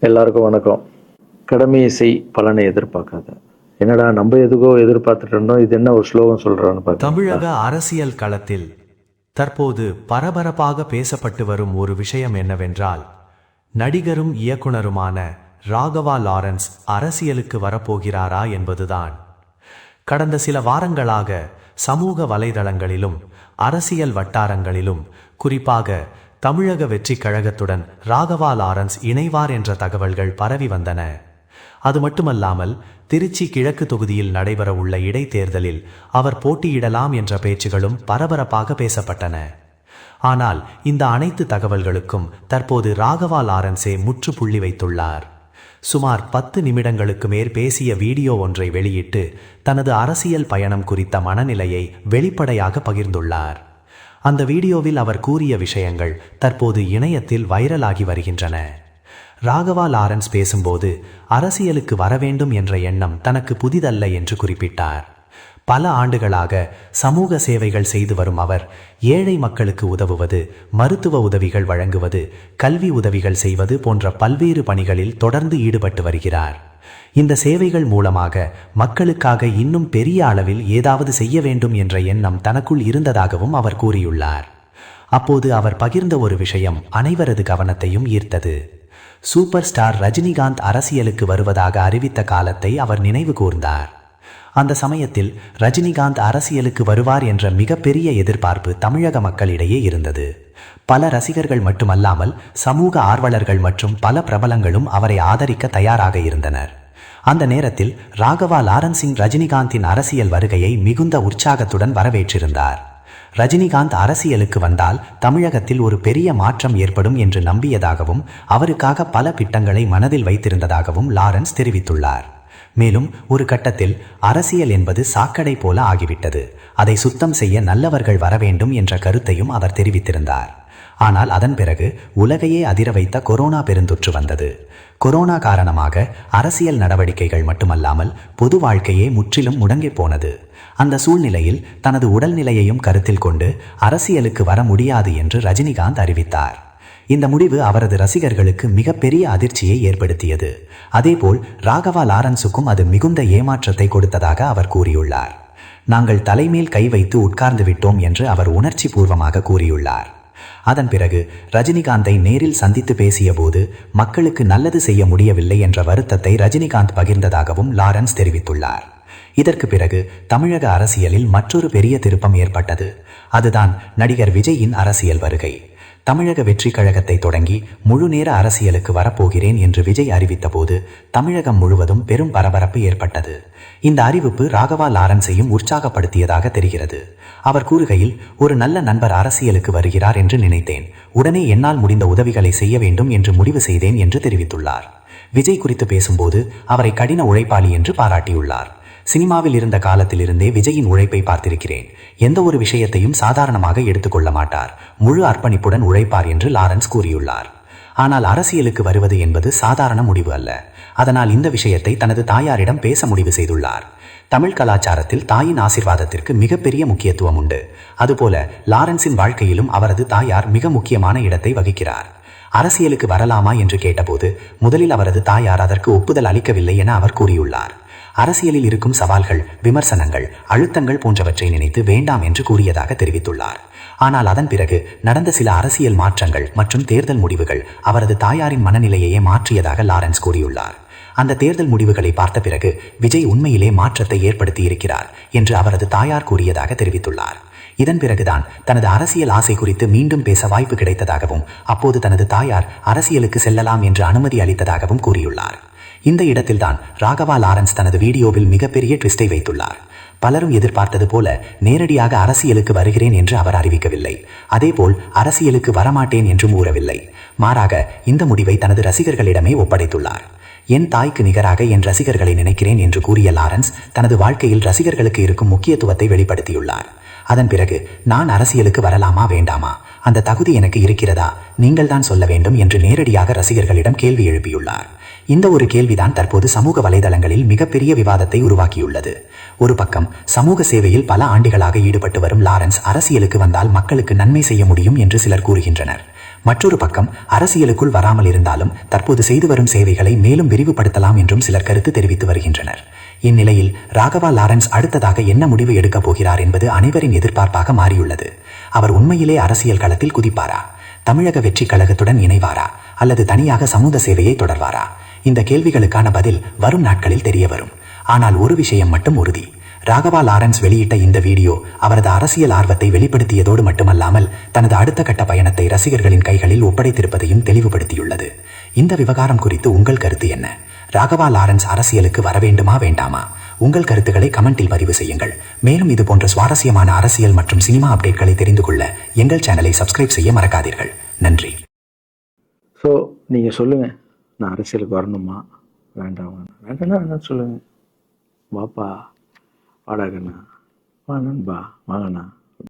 எல்லாருக்கும் வணக்கம். கடமையை செய், பலனை எதிர்பார்க்காத. என்னடா நம்ம எதுக்கோ எதிர்பார்த்துட்டு இருந்தோம், இது என்ன ஒரு ஸ்லோகம் சொல்றான்னு பார்த்து. தமிழக அரசியல் களத்தில் தற்போது பரபரப்பாக பேசப்பட்டு வரும் ஒரு விஷயம் என்னவென்றால், நடிகரும் இயக்குனருமான ராகவா லாரன்ஸ் அரசியலுக்கு வரப்போகிறாரா என்பதுதான். கடந்த சில வாரங்களாக சமூக வலைதளங்களிலும் அரசியல் வட்டாரங்களிலும், குறிப்பாக தமிழக வெற்றி கழகத்துடன் ராகவா லாரன்ஸ் இணைவார் என்ற தகவல்கள் பரவி வந்தன. அது மட்டுமல்லாமல் திருச்சி கிழக்கு தொகுதியில் நடைபெற உள்ள இடைத்தேர்தலில் அவர் போட்டியிடலாம் என்ற பேச்சுகளும் பரபரப்பாக பேசப்பட்டன. ஆனால் இந்த அனைத்து தகவல்களுக்கும் தற்போது ராகவா லாரன்ஸே முற்றுப்புள்ளி வைத்துள்ளார். சுமார் 10 நிமிடங்களுக்கு மேல் பேசிய வீடியோ ஒன்றை வெளியிட்டு தனது அரசியல் பயணம் குறித்த மனநிலையை வெளிப்படையாக பகிர்ந்துள்ளார். அந்த வீடியோவில் அவர் கூறிய விஷயங்கள் தற்போது இணையத்தில் வைரலாகி வருகின்றன. ராகவா லாரன்ஸ் பேசும்போது அரசியலுக்கு வரவேண்டும் என்ற எண்ணம் தனக்கு புதிதல்ல என்று குறிப்பிட்டார். பல ஆண்டுகளாக சமூக சேவைகள் செய்து வரும் அவர் ஏழை மக்களுக்கு உதவுவது, மருத்துவ உதவிகள் வழங்குவது, கல்வி உதவிகள் செய்வது போன்ற பல்வேறு பணிகளில் தொடர்ந்து ஈடுபட்டு வருகிறார். இந்த சேவைகள் மூலமாக மக்களுக்காக இன்னும் பெரிய அளவில் ஏதாவது செய்ய வேண்டும் என்ற எண்ணம் தனக்குள் இருந்ததாகவும் அவர் கூறியுள்ளார். அப்போது அவர் பகிர்ந்த ஒரு விஷயம் அனைவரது கவனத்தையும் ஈர்த்தது. சூப்பர் ஸ்டார் ரஜினிகாந்த் அரசியலுக்கு வருவதாக அறிவித்த காலத்தை அவர் நினைவு கூர்ந்தார். அந்த சமயத்தில் ரஜினிகாந்த் அரசியலுக்கு வருவார் என்ற மிகப்பெரிய எதிர்பார்ப்பு தமிழக மக்களிடையே இருந்தது. பல ரசிகர்கள் மட்டுமல்லாமல் சமூக ஆர்வலர்கள் மற்றும் பல பிரபலங்களும் அவரை ஆதரிக்க தயாராக இருந்தனர். அந்த நேரத்தில் ராகவா லாரன்சிங் ரஜினிகாந்தின் அரசியல் வருகையை மிகுந்த உற்சாகத்துடன் வரவேற்றிருந்தார். ரஜினிகாந்த் அரசியலுக்கு வந்தால் தமிழகத்தில் ஒரு பெரிய மாற்றம் ஏற்படும் என்று நம்பியதாகவும் அவருக்காக பல திட்டங்களை மனதில் வைத்திருந்ததாகவும் லாரன்ஸ் தெரிவித்துள்ளார். மேலும் ஒரு கட்டத்தில் அரசியல் என்பது சாக்கடை போல ஆகிவிட்டது, அதை சுத்தம் செய்ய நல்லவர்கள் வர வேண்டும் என்ற கருத்தையும் அவர் தெரிவித்திருந்தார். ஆனால் அதன் பிறகு உலகையே அதிர வைத்த கொரோனா பெருந்தொற்று வந்தது. கொரோனா காரணமாக அரசியல் நடவடிக்கைகள் மட்டுமல்லாமல் பொது வாழ்க்கையே முற்றிலும் முடங்கி போனது. அந்த சூழ்நிலையில் தனது உடல்நிலையையும் கருத்தில் கொண்டு அரசியலுக்கு வர முடியாது என்று ரஜினிகாந்த் அறிவித்தார். இந்த முடிவு அவரது ரசிகர்களுக்கு மிகப்பெரிய அதிர்ச்சியை ஏற்படுத்தியது. அதேபோல் ராகவா லாரன்ஸுக்கும் அது மிகுந்த ஏமாற்றத்தை கொடுத்ததாக அவர் கூறியுள்ளார். நாங்கள் தலைமேல் கை வைத்து உட்கார்ந்து விட்டோம் என்று அவர் உணர்ச்சி பூர்வமாக கூறியுள்ளார். அதன் பிறகு ரஜினிகாந்தை நேரில் சந்தித்து பேசிய போது மக்களுக்கு நல்லது செய்ய முடியவில்லை என்ற வருத்தத்தை ரஜினிகாந்த் பகிர்ந்ததாகவும் லாரன்ஸ் தெரிவித்துள்ளார். இதற்கு பிறகு தமிழக அரசியலில் மற்றொரு பெரிய திருப்பம் ஏற்பட்டது. அதுதான் நடிகர் விஜயின் அரசியல் வருகை. தமிழக வெற்றி கழகத்தை தொடங்கி முழு நேர அரசியலுக்கு வரப்போகிறேன் என்று விஜய் அறிவித்த போது தமிழகம் முழுவதும் பெரும் பரபரப்பு ஏற்பட்டது. இந்த அறிவிப்பு ராகவா லாரன்ஸையும் உற்சாகப்படுத்தியதாக தெரிகிறது. அவர் கூறுகையில், ஒரு நல்ல நண்பர் அரசியலுக்கு வருகிறார் என்று நினைத்தேன். உடனே என்னால் முடிந்த உதவிகளை செய்ய வேண்டும் என்று முடிவு செய்தேன் என்று தெரிவித்துள்ளார். விஜய் குறித்து பேசும்போது அவரை கடின உழைப்பாளி என்று பாராட்டியுள்ளார். சினிமாவில் இருந்த காலத்திலிருந்தே விஜயின் உழைப்பை பார்த்திருக்கிறேன். எந்த ஒரு விஷயத்தையும் சாதாரணமாக எடுத்துக்கொள்ள மாட்டார், முழு அர்ப்பணிப்புடன் உழைப்பார் என்று லாரன்ஸ் கூறியுள்ளார். ஆனால் அரசியலுக்கு வருவது என்பது சாதாரண முடிவு அல்ல. அதனால் இந்த விஷயத்தை தனது தாயாரிடம் பேச முடிவு செய்துள்ளார். தமிழ் கலாச்சாரத்தில் தாயின் ஆசீர்வாதத்திற்கு மிகப்பெரிய முக்கியத்துவம் உண்டு. அதுபோல லாரன்ஸின் வாழ்க்கையிலும் அவரது தாயார் மிக முக்கியமான இடத்தை வகிக்கிறார். அரசியலுக்கு வரலாமா என்று கேட்டபோது முதலில் அவரது தாயார் அதற்கு ஒப்புதல் அளிக்கவில்லை என அவர் கூறியுள்ளார். அரசியலில் இருக்கும் சவால்கள், விமர்சனங்கள், அழுத்தங்கள் போன்றவற்றை நினைத்து வேண்டாம் என்று கூறியதாக தெரிவித்துள்ளார். ஆனால் அதன் பிறகு நடந்த சில அரசியல் மாற்றங்கள் மற்றும் தேர்தல் முடிவுகள் அவரது தாயாரின் மனநிலையையே மாற்றியதாக லாரன்ஸ் கூறியுள்ளார். அந்த தேர்தல் முடிவுகளை பார்த்த பிறகு விஜய் உண்மையிலே மாற்றத்தை ஏற்படுத்தி இருக்கிறார் என்று அவரது தாயார் கூறியதாக தெரிவித்துள்ளார். இதன் பிறகுதான் தனது அரசியல் ஆசை குறித்து மீண்டும் பேச வாய்ப்பு கிடைத்ததாகவும் அப்போது தனது தாயார் அரசியலுக்கு செல்லலாம் என்று அனுமதி அளித்ததாகவும் கூறியுள்ளார். இந்த இடத்தில்தான் ராகவா லாரன்ஸ் தனது வீடியோவில் மிகப்பெரிய ட்விஸ்டை வைத்துள்ளார். பலரும் எதிர்பார்த்தது போல நேரடியாக அரசியலுக்கு வருகிறேன் என்று அவர் அறிவிக்கவில்லை. அதேபோல் அரசியலுக்கு வரமாட்டேன் என்றும் கூறவில்லை. மாறாக இந்த முடிவை தனது ரசிகர்களிடமே ஒப்படைத்துள்ளார். என் தாய்க்கு நிகராக என் ரசிகர்களை நினைக்கிறேன் என்று கூறிய லாரன்ஸ் தனது வாழ்க்கையில் ரசிகர்களுக்கு இருக்கும் முக்கியத்துவத்தை வெளிப்படுத்தியுள்ளார். அதன் பிறகு நான் அரசியலுக்கு வரலாமா வேண்டாமா, அந்த தகுதி எனக்கு இருக்கிறதா, நீங்கள் தான் சொல்ல வேண்டும் என்று நேரடியாக ரசிகர்களிடம் கேள்வி எழுப்பியுள்ளார். இந்த ஒரு கேள்விதான் தற்போது சமூக வலைதளங்களில் மிகப்பெரிய விவாதத்தை உருவாக்கியுள்ளது. ஒரு பக்கம் சமூக சேவையில் பல ஆண்டுகளாக ஈடுபட்டு வரும் லாரன்ஸ் அரசியலுக்கு வந்தால் மக்களுக்கு நன்மை செய்ய முடியும் என்று சிலர் கூறுகின்றனர். மற்றொரு பக்கம் அரசியலுக்குள் வராமல் இருந்தாலும் தற்போது செய்து வரும் சேவைகளை மேலும் விரிவுபடுத்தலாம் என்றும் சிலர் கருத்து தெரிவித்து வருகின்றனர். இந்நிலையில் ராகவா லாரன்ஸ் அடுத்ததாக என்ன முடிவு எடுக்கப் போகிறார் என்பது அனைவரின் எதிர்பார்ப்பாக மாறியுள்ளது. அவர் உண்மையிலே அரசியல் களத்தில் குதிப்பாரா? தமிழக வெற்றி கழகத்துடன் இணைவாரா? அல்லது தனியாக சமூக சேவையை தொடர்வாரா? இந்த கேள்விகளுக்கான பதில் வரும் நாட்களில் தெரிய வரும். ஆனால் ஒரு விஷயம் மட்டும் உறுதி. ராகவா லாரன்ஸ் வெளியிட்ட இந்த வீடியோ அவரது அரசியல் ஆர்வத்தை வெளிப்படுத்தியதோடு மட்டுமல்லாமல் தனது அடுத்த கட்ட பயணத்தை ரசிகர்களின் கைகளில் ஒப்படைத்திருப்பதையும் தெளிவுபடுத்தியுள்ளது. இந்த விவகாரம் குறித்து உங்கள் கருத்து என்ன? ராகவா லாரன்ஸ் அரசியலுக்கு வர வேண்டுமா வேண்டாமா? உங்கள் கருத்துக்களை கமெண்டில் பதிவு செய்யுங்கள். மேலும் இது போன்ற சுவாரஸ்யமான அரசியல் மற்றும் சினிமா அப்டேட்களை தெரிந்து கொள்ள எங்கள் சேனலை சப்ஸ்கிரைப் செய்ய மறக்காதீர்கள். நன்றி. ஸோ நீங்கள் சொல்லுங்கள், நான் அரசியலுக்கு வரணுமா வேண்டாமா? வேண்டாம்னா என்னன்னு சொல்லுங்கள். வாப்பா, வாடகண்ணா, வா நண்பா, வாங்கண்ணா.